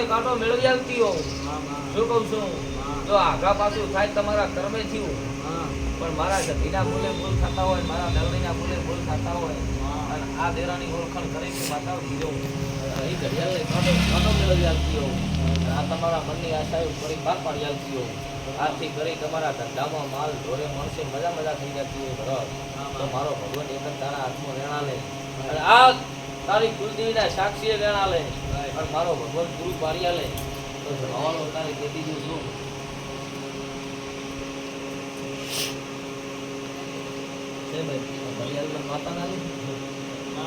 તમારી કાંટો મેળવી આવતી હોઉં શું કહું છું જો આઘા પાછું થાય તમારા કર્મે થયું પણ મારા સતીના મૂલે ભૂલ થતા હોય મારા મેળવીના મૂલે ભૂલ થતા હોય અને આ દેરાની ઓળખાણ કરી છે માતા બીજો એ ઘડિયાળે કાંટો મેળવી આવતી હોઉં આ તમારા મનની આશાઓ થોડી પાર પાડી આવતી હોઉં આથી કરી તમારા ધંધામાં માલ ઢોરે મળશે મજા થઈ જતી હોય બરાબર તો મારો ભગવાન એકદમ તારા હાથમાં રેણા લે અને આ તારી કુલદેવીના સાક્ષીએ રેણા લે અને મારો ભગવાન પૂરું પાડી લે તો જવાલો તારી કેતી જો શું છે ભાઈ ઘડિયાળમાં માતા ના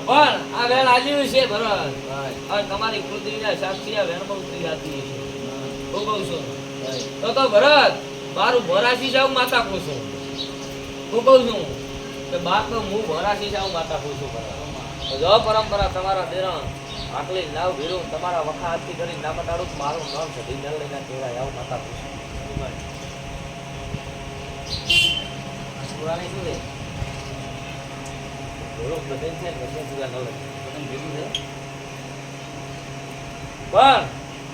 પણ આ વેણ આલ્યું છે બરાબર અને તમારી કુલદેવીના સાક્ષી આ વેણમાં ઉતરી જતી છે હું કહું છું તો ભરત મારું ભરાસી જાવ માતા પૂછું હું કહું છું કે બાપ હું ભરાસી જાવ માતા પૂછું જો પરંપરા તમારા દેરણ આટલી લાવ ભીરું તમારા વખા હાથથી કરી ના મટાડું મારું નામ સધી મેળવીના કેવાય આવું માતા પૂછું પુરાણી શું છે ઘોડો બધે છે ને બધે સુધા ન લગે બધે ભીરું છે પણ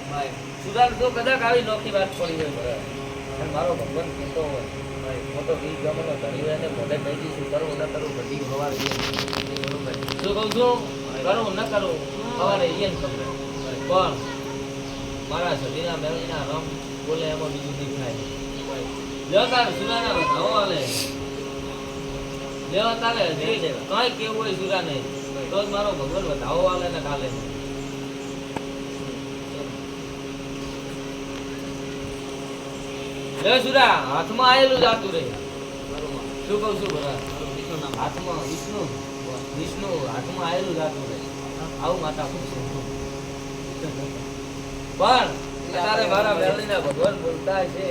ભાઈ સુધાર તો કદાચ આવી નોખી વાત પડી હોય બરાબર મારો ભગવાન કહેતો હોય મોટો ગીત ગમનો ધરી હોય ને મોઢે કહી દઈશું કરું ન કરું બધી સવારે શું કહું છું કરું ન કરું સવારે એ જ ખબર પણ મારા સદીના મેળવીના રમ બોલે એમાં બીજું કંઈક થાય જતા સુરાના વધાવો હાલે લેવા તાલે કઈ કેવું હોય સુરા નહીં તો જ મારો ભગવાન વધાવો હાલે ને કાલે લે સુરા હાથમાં આયેલું જાતું રે શું કહું છું બરા હાથમાં વિષ્ણુ હાથમાં આયેલું જાતું રે આવું માતા પૂછું પણ તારે મારા મેળવીના ભગવાન બોલતા છે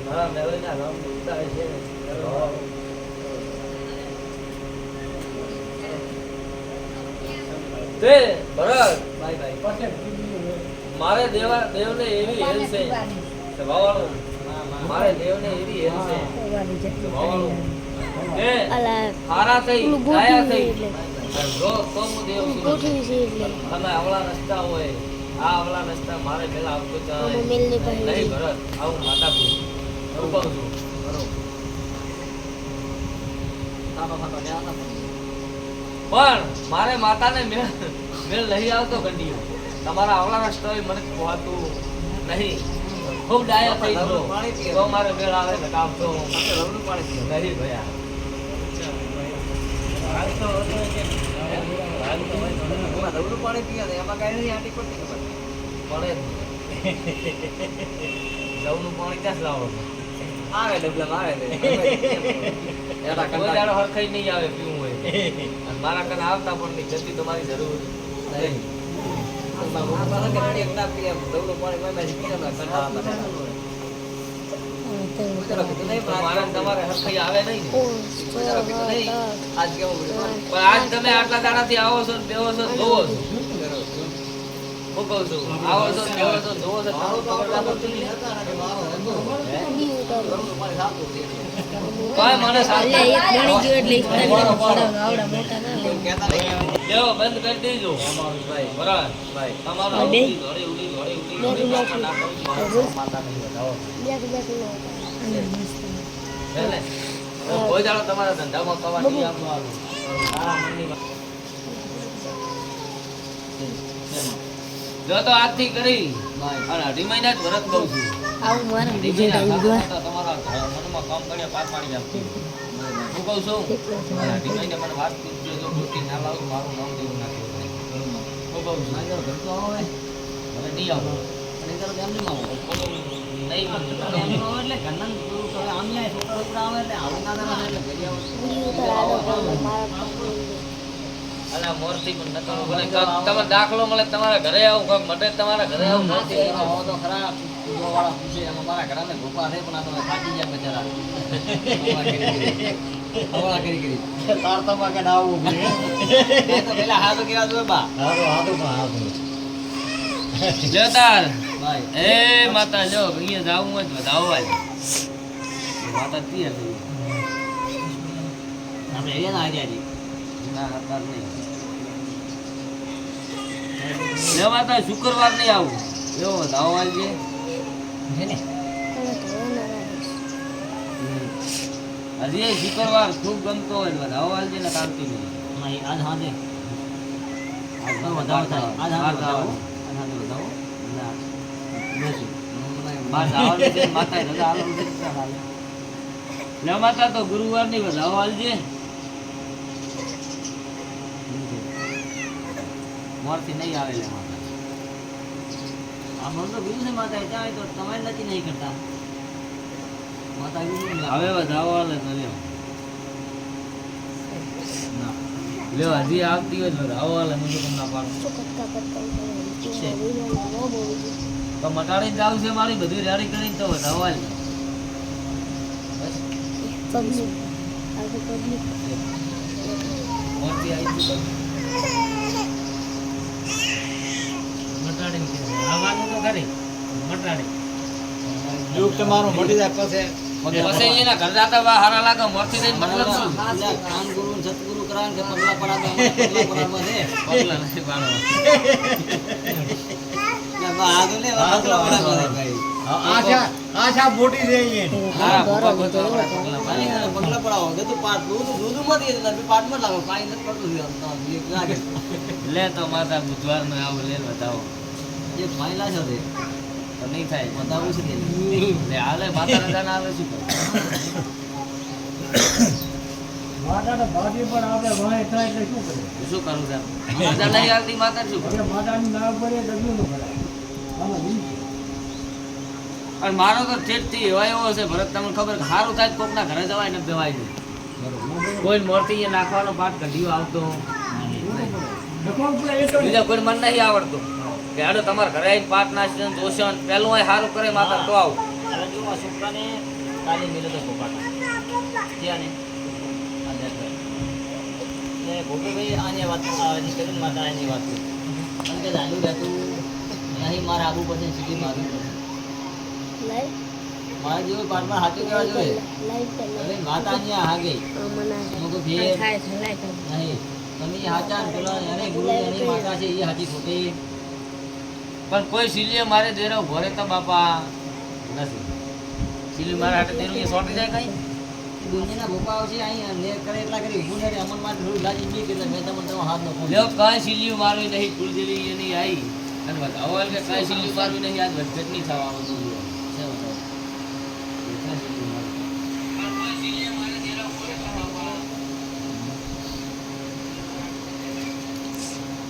મારા મેળવીના રામ બોલતા છે તે ભરત મારે દેવને એવી હેલ છે સ્વભાવવાળું મારે દેવને એવી હેલ છે સ્વભાવવાળું કે હારા થઈ ગાયા થઈ જો તો હું દેવ છું તમે આવળા રસ્તા હોય આ આવળા રસ્તા મારે પેલા આવતો ચાલે નહીં ભરત આવું માતા પૂછ હું કહું છું પણ મારે માતાને મેળ નહીં આવતો કંડીઓ તમારા આવલા રસ્તા હોય મને ખોવાતું નહીં ખૂબ ડાયા થઈ ગયો તો મારે મેળ આવે ને કામ તો નહીં ભયા પાણી પીયા એમાં કઈ નહીં આટી પડતી પડે જવનું પાણી ક્યાં લાવો આવે ડબલામાં આવે કોઈ દાડો હરખાઈ નહીં આવે પીવું હોય અને મારા કને આવતા પણ નહીં જતી તમારી જરૂર નહીં તમારે હરખાઈ આવે નહીં આજ તમે આટલા દાડાથી આવો છો બેવો છો જોવો છો હું કહું છું આવો છો બેવો છો જોવો છો મને બંધ કરી દેજો બરાબર તમારો કોઈ દાડો તમારા ધંધામાં કવાની જો તો આજથી કરી અને 2.5 મહિના જ વ્રત કહું છું તમારા મનમાં કામ કર્યા પાર પાડી આપતી હું કહું છું 2.5 મહિને મને વાત પૂછજો જો મોટી ના લાવું મારું નામ દેવું નાખ્યું હું કહું છું ઘર તો આવે હવે નહીં આવો અને એમ નહીં આવો નહીં એટલે ઘરના આમ જાય છોકરા આવે એટલે આવું ના એટલે ઘરે અલા મોરથી પણ નતો બોલે તમે દાખલો મળે તમારા ઘરે આવું કાક મટે તમારા ઘરે આવું નથી આવો તો ખરા વાળા પૂછે એમાં મારા ઘરાને ગોપા છે પણ આ તો ફાટી ગયા બચારા હવાળા કરી તાર તમા કે આવું તો પેલા હાથ કેવા જોય બા હાથ જતાર ભાઈ એ માતા જો અહીંયા જાવું હોય તો વધાવો આલે માતા તી હતી આપણે અહીંયા ના આજી ના હતા નહીં લેવા તો શુક્રવાર નહીં આવું એવો વધાવો આવજે છે ને હજી શુક્રવાર ખૂબ ગમતો હોય વધાવો આવજે ને કાલથી નહીં નહીં આજ હાથે આજ તો વધાવો થાય આજ હાથે વધાવો ના બેસી મારે જવાનું છે માતા રજા આલવાનું છે લે માતા તો ગુરુવારની વધાવો આવજે મોરથી નહીં આવે લે માતા આ મને તો બીજું છે માતા ત્યાં તો તમારે નથી નહીં કરતા માતા બીજું હવે વધાવો આલે તો લ્યો ના લ્યો હજી આવતી હોય તો વધાવો આલે હું તો તમને ના પાડું તો મટાડીને જાવ છે મારી બધી રેડી કરીને તો વધાવો આલે મોરથી આવી ગયું મટાડે આવવાનું તો ખરી મટાડે યુગ તમારો મટી જાય પછી પછી એના ઘર જાતા વા હારા લાગે મોરથી જઈને મતલબ શું કાન ગુરુ સતગુરુ કરાન કે પગલા પડાવે પગલા પડાવવા છે પગલા નથી પાડો ના આગળ લે પગલા પડાવવા ભાઈ આશા મોટી છે અહીંયા હા પપ્પા પગલા પાણી ના પગલા પડાવો કે તું પાટ દૂધ મત એ તમે પાટ મત લાગો પાણી નથી પડતું લાગે લે તો માતા બુધવાર નો આવું લે બતાવો જે ફાઈલા છે તે તો નહીં થાય બતાવું છે લે હાલે માતા રજા ના આવે શું માતાના ભાભી પણ આપણે વાય થાય એટલે શું કરે શું કરું તાર રજા નહીં આવતી માતા શું કરું માતાનું નામ પડે ડગલું ન ભરાય અને મારો તો ઠેઠથી એવા એવો છે ભરત તમને ખબર સારું થાય કોકના ઘરે જવાય ને જવાય નહીં કોઈ મોરથી એ નાખવાનો પાઠ ઘડીઓ આવતો બીજા કોઈ મન નહીં આવડતું કે હાડો તમારા ઘરે આવીને પાઠ નાચન દોષણ પેલું અહીં સારું કરે માતા તો આવું હવે જો આ છોકરાને કાલે મેલે તો ભોપાટ ત્યાં ને ને ભોપેભાઈ આની વાત આની કરીને માતા આની વાત કરી કારણ કે ચાલુ રહેતું નહીં મારે આબુ પડશે સીધી મારવું પડશે મારા જેવો પાઠમાં હાથું કહેવા જોઈએ હવે માતાની આ ગઈ લોકો ફેર નહીં તમે હાચા ને પેલા એને ગુરુ એની માતા છે એ હાચી ખોટી પણ કોઈ સિલીએ મારે દેરો ઘરે તો બાપા નથી સિલી મારા હાથે દેરું એ સોટી જાય કઈ દુનિયાના ભોપા આવશે અહીં ને કરે એટલા કરી ઊભું ને અમન માટે થોડું લાજી બી એટલે મેં તમને તમારો હાથ નો લ્યો કાંઈ સિલીયું મારવી નહીં કુળદેવી એની આવી અને બતાવો કે કાંઈ સિલીયું મારવી નહીં આજ વધઘટ નહીં થવાનું હતું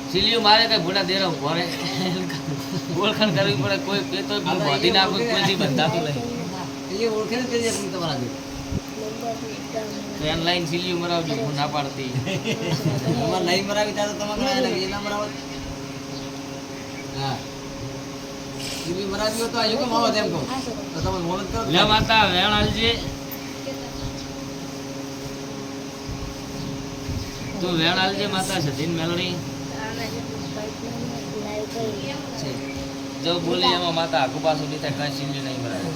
સિલીયું મારે કઈ ભૂડા દેરા ભરે ઓળખાણ કરવી પડે કોઈ કેતો બાંધી નાખો કોઈથી બંધાતું નહીં એ ઓળખે ને કરી આપણી તમારા જોડે ટ્રેન લાઈન સિલીયું મરાવજો હું ના પાડતી તમારે નહીં મરાવી ત્યારે તમારે એ ના મરાવો હા ટીવી મરાવી હોય તો આ કેમ આવો તેમ કહો તો તમે મોડું કરો લે માતા વેણ આલજે તું વેણ આલજે માતા સધીન મેલડી છે જો બોલી એમાં માતા આખું પાછું નહીં થાય કાંઈ સિલીયું નહીં મરાવે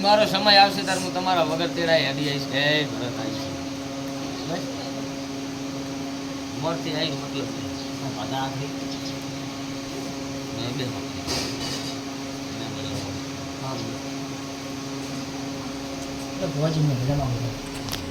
મારો સમય આવશે ત્યારે હું તમારા વગર તેડાય હેડી આવીશ હે ભરત આવીશ મોરથી આવી મતલબ પાછા આખરી નહીં બે તો ભોજ મેં ભેગા